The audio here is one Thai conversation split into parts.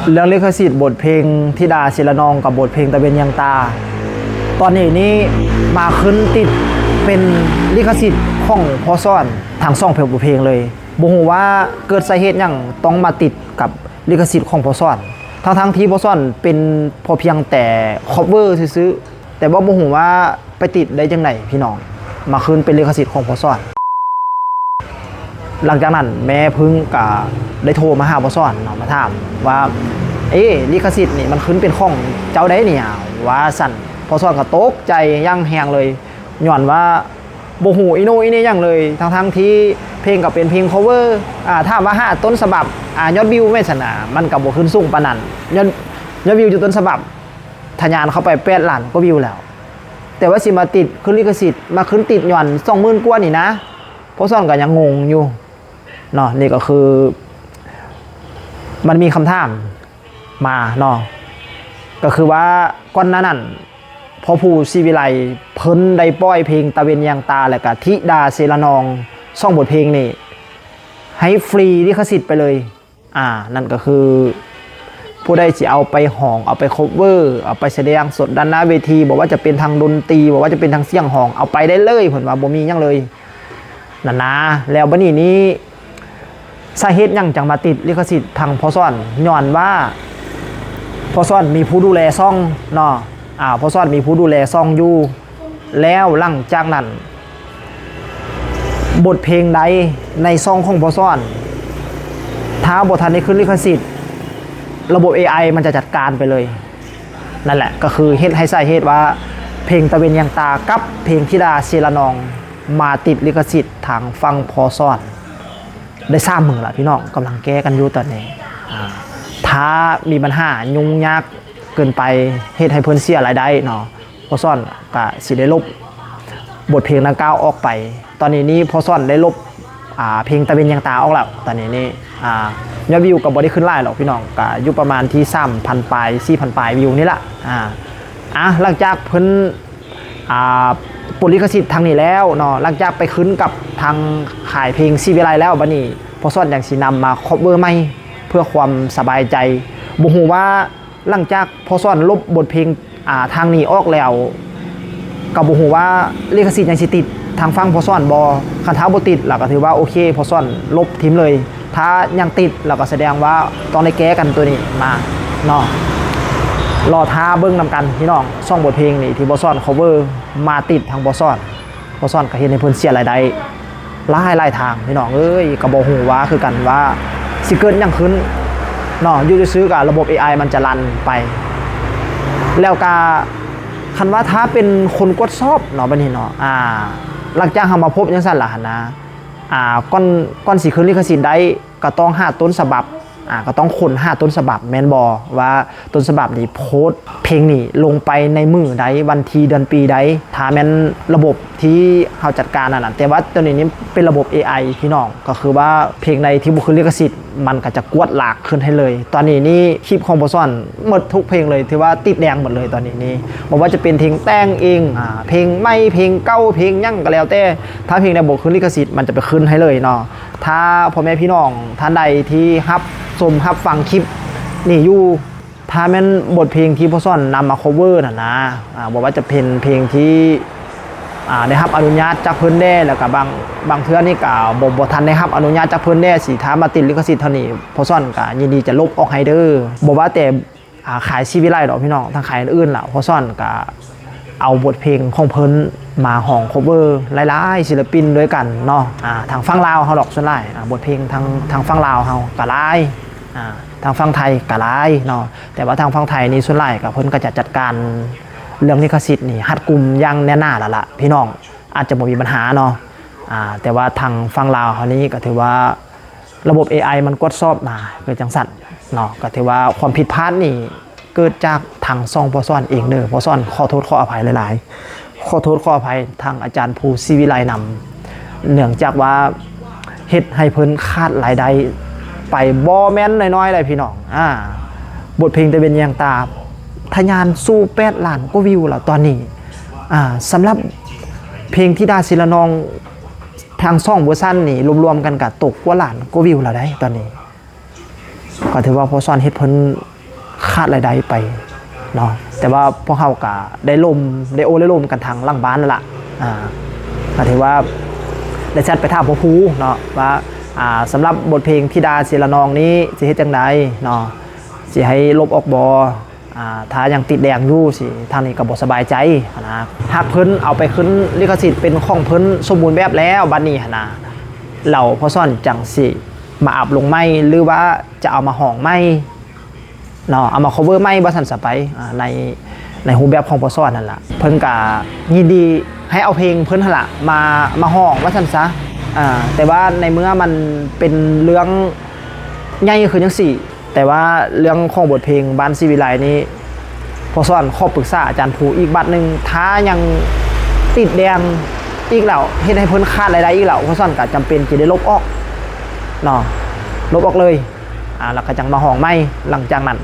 เรื่องลิขสิทธิ์บทเพลงธิดาศิลนองกับบทเพลงตะเวนยังตาตอนนี้มาขึ้นติดเป็นลิขสิทธิ์ของพอซ่อนทางซ่องเพลงเลยบ่ฮู้ว่าเกิดสาเหตุหยังต้องมาติดกับลิขสิทธิ์ของพอซ่อนทั้งที่พอซ่อนเป็นพอเพียงแต่คอฟเวอร์ซื้อแต่ว่าบ่ฮู้ว่าไปติดได้จังได๋พี่น้องมาขึ้นเป็นลิขสิทธิ์ของพอซ่อนหลังจากนั้นแม่พึ่งก็ได้โทรมาหาพอซ่อนเนาะมาถามว่าลิขสิทธิ์นี่มันขึ้นเป็นของเจ้าได้เนี่ยว่าสั่นพอซ่อนก็ตกใจยั่งแหงเลยย้อนว่าบ่ฮู้อีโนอีนี่ยังเลยทั้งที่เพลงก็เป็นเพลง cover ถามว่า5ต้นฉบับยอดวิวแม่นนะมันก็บ่ขึ้นสูงปานนั้นยอดวิวอยู่ต้นฉบับทะยานเข้าไป8ล้านกว่าวิวแล้วแต่ว่าสิมาติดขึ้นลิขสิทธิ์มาขึ้นติดย้อน 20,000 กว่านี่นะพอซ่อนก็ยังงงอยู่เนาะนี่ก็คือมันมีคำถามมาเนาะก็คือว่าก่อนหน้านั้นพอผู้ศิวิไลเพิ่นได้ปล่อยเพลงตะเวนยังตาแล้วก็ธิดาเซลนองซ่องบทเพลงนี่ให้ฟรีลิขสิทธิ์ไปเลยนั่นก็คือผู้ใดสิเอาไปห้องเอาไปคัฟเวอร์เอาไปแสดงสดด้านหน้าเวทีบอกว่าจะเป็นทางดนตรีบอกว่าจะเป็นทางเสียงห้องเอาไปได้เลยเพิ่นว่าบ่มีหยังเลยนั่นนะแล้วบัดนี้สาเหตุหยังจังมาติดลิขสิทธิ์ทางพอซ่อนย้อนว่าพอซ่อนมีผู้ดูแลซ่องเนาะพอซ่อนมีผู้ดูแลซ่องอยู่แล้วหลังจากนั้นบทเพลงใดในซ่องของพอซ่อนถ้าบททันได้ขึ้นลิขสิทธิ์ระบบ AI มันจะจัดการไปเลยนั่นแหละก็คือเหตุให้สาเหตุว่าเพลงตะเวนยังตากับเพลงธิดาเซลนองมาติดลิขสิทธิ์ทางฟังพอซ่อนได้ทราบมือละพี่น้องกำลังแก้กันอยู่ตอนนี้ถ้ามีปัญหายุ่งยากเกินไปเหตุให้เพิ่นเสียรายได้เนาะพอซ่อนก็สิได้ลบบทเพลงดังกล่าวออกไปตอนนี้พอซ่อนได้ลบเพลงตะเวนยังตาออกแล้วตอนนี้ยอดวิวก็บ่ได้ขึ้นไล่หรอกพี่น้องก็อยู่ประมาณที่ 3,000 ปลาย 4,000 ปลายวิวนี่ละหลังจากเพิ่นปลดลิขสิทธิ์ทางนี้แล้วเนาะหลังจากไปขึ้นกับทางขายเพลงซีวิไลแล้วบัดนี้พอซ่อนอย่างสินำมาคัฟเวอร์ใหม่เพื่อความสบายใจบ่ฮู้ว่าหลังจากพอซ่อนลบบทเพลงทางนี้ออกแล้วก็บ่ฮู้ว่าลิขสิทธิ์ยังสิติดทางฟังพอซ่อนบ่คันถ้าบ่ติดแล้วก็ถือว่าโอเคพอซ่อนลบทิ้งเลยถ้ายังติดแล้วก็แสดงว่าต้องได้แก้กันตัวนี้มาเนาะรอท้าเบิ่งนำกันพี่น้องซ่องบทเพลงนี่ที่พอซ่อน cover มาติดทางพอซ่อนก็เฮ็ดให้เพิ่นเสียรายได้หลายทางพี่น้องเอ้ยก็บ่ฮู้ว่าคือกันว่าสิเกิดหยังขึ้นเนาะอยู่ซื่อๆกับระบบ AI มันจะรันไปแล้วก็คันว่าถ้าเป็นคนกดสอบเนาะบัดนี้เนาะหลังจากเฮามาพบจังซั่นล่ะนะก่อนสิขึ้นลิขสิทธิ์ได้ก็ต้องหาต้นฉบับก็ต้องค้นหาต้นฉบับแม่นบ่ว่าต้นฉบับนี้โพสต์เพลงนี้ลงไปในมื้อใดวันที่เดือนปีใดถ้าแม่นระบบที่เฮาจัดการนั่นน่ะแต่ว่าตัวนี้เป็นระบบ AI พี่น้องก็คือว่าเพลงใดที่บ่ขึ้นลิขสิทธิ์มันก็จะกวดหลากขึ้นให้เลยตอนนี้นี่คลิปของบ่ซ่อนหมดทุกเพลงเลยถือว่าติดแดงหมดเลยตอนนี้นี่บ่ว่าจะเป็นเพลงแต่งเองเพลงใหม่เพลงเก่าเพลงหยังก็แล้วแต่ถ้าเพลงใดบ่ขึ้นลิขสิทธิ์มันจะไปขึ้นให้เลยเนาะถ้าพ่อแม่พี่น้องท่านใดที่รับฟังคลิปนี่อยู่ถ้าแม่นบทเพลงที่พอซ่อนนำมา cover น่ะนะบอกว่าจะเป็นเพลงที่ได้รับอนุญาตจากเพิ่นแน่แล้วก็บางเทื่อนี่ก็บ่ทันได้รับอนุญาตจากเพิ่นแน่สิถ้ามาติดลิขสิทธิ์เท่านี้พอซ่อนก็ยินดีจะลบออกให้เด้อบ่ว่าแต่ขายชีวิไลดอกพี่น้องทางขายอื่นๆล่ะพอซ่อนก็เอาบทเพลงของเพิ่นมาห้อง cover หลายๆศิลปินด้วยกันเนาะทางฝั่งลาวเฮาดอกส่วนหลายบทเพลงทางฝั่งลาวเฮาก็หลายทางฝั่งไทยก็หลายเนาะแต่ว่าทางฝั่งไทยนี่ส่วนหลายก็เพิ่นก็จะจัดการเรื่องลิขสิทธิ์นี่รัดกุมอย่างแน่หน้าแล้วล่ะพี่น้องอาจจะบ่มีปัญหาเนาะแต่ว่าทางฝั่งลาวเฮานี้ก็ถือว่าระบบ AI มันกดสอบมาเกิดจังซั่นเนาะก็ถือว่าความผิดพลาดนี่เกิดจากทางซ่องพอซ่อนเองเด้อพอซ่อนขอโทษขออภัยหลายๆขอโทษขออภัยทางอาจารย์ภูศิวิไลนำเนื่องจากว่าเฮ็ดให้เพิ่นขาดรายได้ไปบ่แม่นน้อยๆเลยพี่น้องบทเพลงตะเวนยังตาทะยานสู้8ล้านกว่าวิวแล้วตอนนี้สำหรับเพลงธิดาศิลนองทางซ่องเวอร์ชันนี่รวมๆกันก็ตกกว่าล้านกว่าวิวแล้วได้ตอนนี้ ก็ถือว่าพอซ่อนเฮ็ดเพิ่นขาดรายได้ไปเนาะแต่ว่าพวกเขาก็ได้ลมกันทางหลังบ้านนั่นแหละก็ถือว่าได้แชทไปถามพ่อผู้เนาะว่าสำหรับบทเพลงพี่ดาศิลานองนี้สิเฮ็ดจังไดเนาะสิให้ลบออกบ่ถ้ายังติดแดงอยู่สิทางนี้ก็บ่สบายใจนะหากเพิ่นเอาไปขึ้นลิขสิทธิ์เป็นของเพิ่นสมบูรณ์แบบแล้วบัดนี้นะเราพอซ่อนจังสิมาอัพลงไม้หรือว่าจะเอามาห้องไม้เนาะเอามา cover ไม้บ่ทันสไปในรูปแบบของพอซ่อนนั่นล่ะเพิ่นก็ยินดีให้เอาเพลงเพิ่นหั่นล่ะมาห้องว่าซั่นซะแต่ว่าในเมื่อมันเป็นเรื่องใหญ่คือจังซี่แต่ว่าเรื่องของบทเพลงบ้านศิวิไลนี้พอซ่อนข้อปรึกษาอาจารย์ภูอีกบัดนึงถ้ายังติดแดงอีกแล้วเฮ็ดให้เพิ่นขาดรายได้อีกแล้วพอซ่อนก็จำเป็นจะได้ลบออกเนาะลบออกเลยแล้วก็จังมาห้องใหม่หลังจากนั้น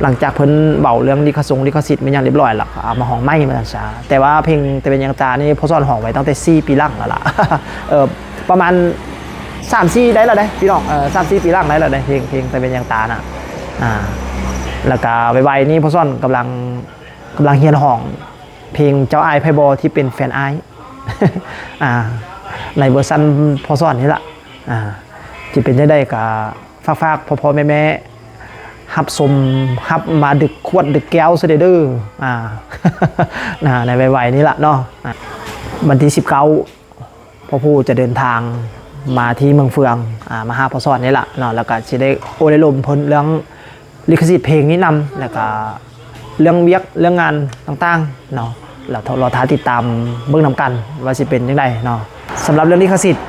หลังจากเพิ่นเบาเรื่องลิขสิทธิ์มันยังเรียบร้อยแล้วเอามาห้องใหม่มาซั่นซะแต่ว่าเพลงแต่เป็นยังตานี่พอซ่อนห้องไว้ตั้งแต่4ปีหลังแล้วล่ะ ประมาณ3-4ได้แล้วได้พี่น้อง3-4 ปีหลังได้แล้วได้เพลงแต่เป็นยังตาน่ะแล้วก็ไวๆนี่พอซ่อนกำลังเฮียนห้องเพลงเจ้าอายไพบอที่เป็นแฟนอาย ในเวอร์ชันพอซ่อนนี่ล่ะที่เป็นได้กับฝากพ่อแม่ฮับสมฮับมาดึกขวดดึกแก้วเสด็จเด้อในไวๆนี่ล่ะเนาะวันที่19พ่อผู้จะเดินทางมาที่เมืองเฟืองมาหาพอซ่อนนี่แหละเนาะแล้วก็จะได้โอได้ลมพ้นเรื่องลิขสิทธิ์เพลงนี้นำแล้วก็เรื่องเวียกเรื่องงานต่างๆเนาะแล้วเราท้าติดตามเบื้องนำกันว่าสิเป็นยังไงเนาะสำหรับเรื่องลิขสิทธิ์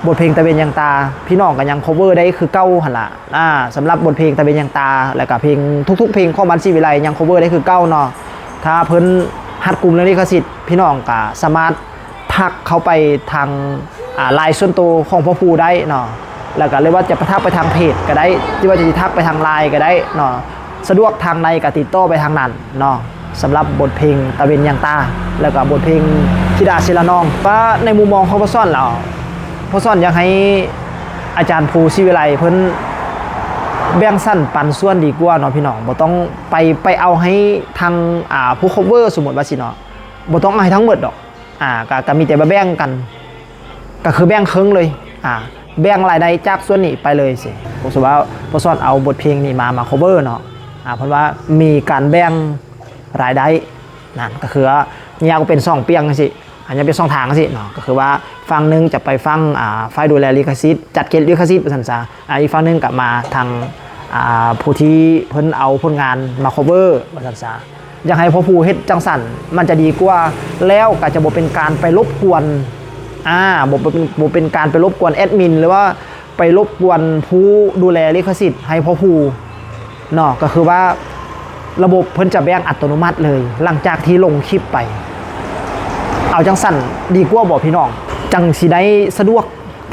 บทเพลงตะเวนยังตาพี่น้องกันยัง cover ได้คือเก้าหันละสำหรับบทเพลงตะเวนยังตาแล้วก็เพลงทุกๆเพลงของบ้านศิวิไลยัง cover ได้คือเก้าเนาะถ้าเพิ่นหัดกลุ่มเรื่องลิขสิทธิ์พี่น้องก็สามารถทักเข้าไปทางไลน์ส่วนตัวของพ่อผู้ได้เนาะแล้วก็เรียกว่าจะทักไปทางเพจก็ได้ที่ว่าจะทักไปทางไลน์ก็ได้เนาะสะดวกทางในก็ติดต่อไปทางนั้นเนาะสำหรับบทเพลงตะเวนยังตาแล้วก็บทเพลงธิดาศิลานองว่าในมุมมองของพ่อซ่อนเราพ่อซ่อนอยากให้อาจารย์ภูศิวิไลเพิ่นแบ่งสั้นปันส่วนดีกว่าเนาะพี่น้องบ่ต้องไปเอาให้ทางผู้ cover สมมติว่าสิเนาะบ่ต้องเอาให้ทั้งหมดดอกก็มีแต่มาแบ่งกันก็คือแบ่งครึ่งเลยแบ่งรายได้จากส่วนนี้ไปเลยสิผมคิดว่าพอซ่อนเอาบทเพลงนี้มา cover เนาะเพราะว่ามีการแบ่งรายได้นั่นก็คือเนี่ยก็เป็น2เปียงสิอันนี้เป็น2ทางสิเนาะก็คือว่าฝั่งนึงจะไปฟังฝ่ายดูแลลิขสิทธิ์จัดเก็บลิขสิทธิ์ประสันซะอีกฝั่งนึงกลับมาทางผู้ที่เพิ่นเอาผลงานมา cover ประสันซะอยากให้พ่อผู้เฮ็ดจังสั่นมันจะดีกว่าแล้วก็จะบ่เป็นการไปรบกวนบ่เป็นการไปรบกวนแอดมินหรือว่าไปรบกวนผู้ดูแลลิขสิทธิ์ให้พ่อผู้เนาะก็คือว่าระบบเพิ่นจะแบ่งอัตโนมัติเลยหลังจากที่ลงคลิปไปเอาจังสั่นดีกว่าบอกพี่น้องจังสิได้สะดวก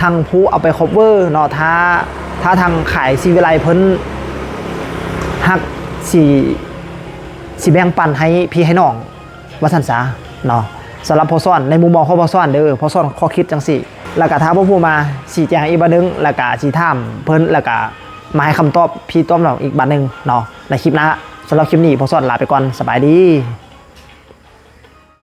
ทางผู้เอาไป cover เนาะถ้าทางขายศิวิไลเพิ่นฮักสิแบ่งปันให้พี่ให้น้องว่าซั่นซะเนาะสำหรับพอซ่อนในมุมมองของพอซ่อนเด้อพอซ่อนข้อคิดจังซี่แล้วก็ถ้าพ่อผู้มาชี้แจงอีกบัดนึงแล้วก็สิถามเพิ่นแล้วก็มาให้คำตอบพี่ต้อมเราอีกบัดนึงเนาะในคลิปหน้าสำหรับคลิปนี้พอซ่อนลาไปก่อนสบายดี